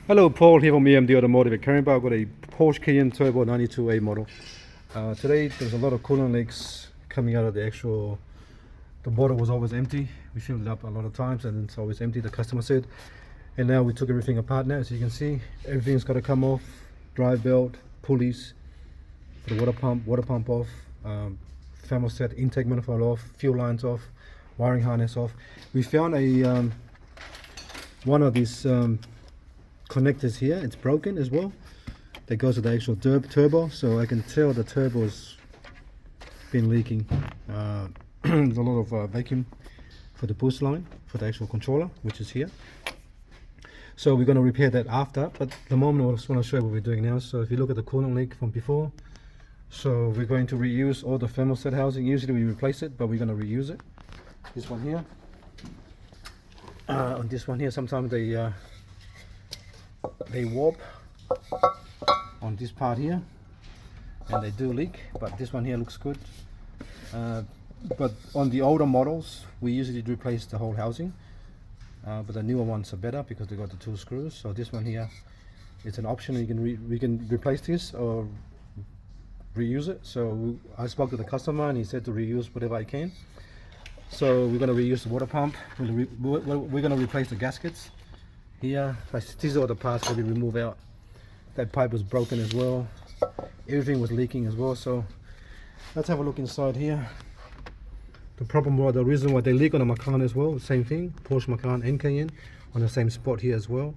Hello, Paul here from EMD Automotive at Caringbah. I've got a Porsche Cayenne Turbo 92A model. Today there's a lot of coolant leaks coming out of the bottle was always empty. We filled it up a lot of times and it's always empty, the customer said. And now we took everything apart now, as you can see. Everything's got to come off, drive belt, pulleys, the water pump off, thermostat, intake manifold off, fuel lines off, wiring harness off. We found a one of these connectors here, it's broken as well. That goes to the actual turbo, so I can tell the turbo's been leaking. There's a lot of vacuum for the boost line for the actual controller, which is here. So we're going to repair that after, but at the moment I just want to show you what we're doing now. So if you look at the coolant leak from before, so we're going to reuse all the thermostat housing. Usually we replace it, but we're going to reuse it. This one here, on this one here, sometimes they warp on this part here and they do leak, but this one here looks good. But on the older models we usually replace the whole housing, but the newer ones are better because they got the 2 screws. So this one here, it's an option. We can replace this or reuse it. So I spoke to the customer and he said to reuse whatever I can. So we're going to reuse the water pump. We're going to replace the gaskets here. These are the parts that we remove out. That pipe was broken as well. Everything was leaking as well. So let's have a look inside here. The problem was, the reason why they leak on a Macan as well, same thing, Porsche Macan and Cayenne on the same spot here as well,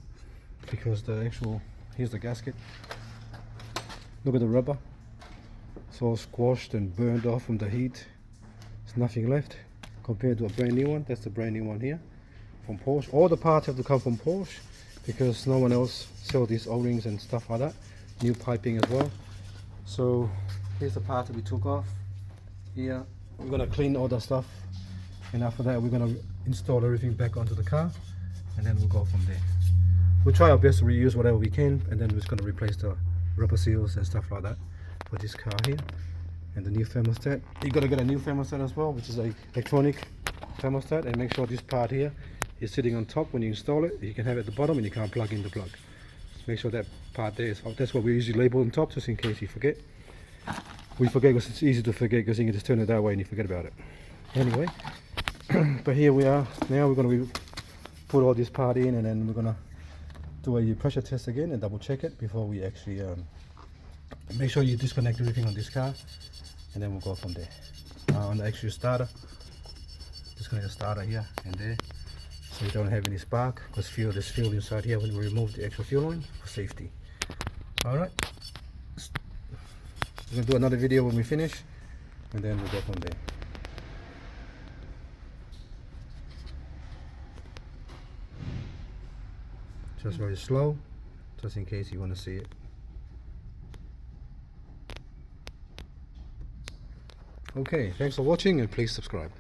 because here's the gasket. Look at the rubber. It's all squashed and burned off from the heat. There's nothing left compared to a brand new one. That's the brand new one here from Porsche. All the parts have to come from Porsche because no one else sells these O-rings and stuff like that. New piping as well. So here's the part that we took off here. We're going to clean all the stuff, and after that we're going to install everything back onto the car, and then we'll go from there. We'll try our best to reuse whatever we can, and then we're just going to replace the rubber seals and stuff like that for this car here. And the new thermostat, you got to get a new thermostat as well, which is a electronic thermostat, and make sure this part here is sitting on top when you install it. You can have it at the bottom and you can't plug in the plug. Just make sure that part there is, that's what we usually label on top, just in case you forget. We forget because it's easy to forget, because you can just turn it that way and you forget about it. Anyway, but here we are. Now we're going to put all this part in, and then we're going to do a pressure test again and double check it before we actually make sure you disconnect everything on this car, and then we'll go from there. On the actual starter, disconnect the starter here and there, so you don't have any spark, because there's fuel inside here when we remove the actual fuel line for safety. Alright, we're going to do another video when we finish, and then we'll go from there. Just very slow, just in case you want to see it. Okay, thanks for watching, and please subscribe.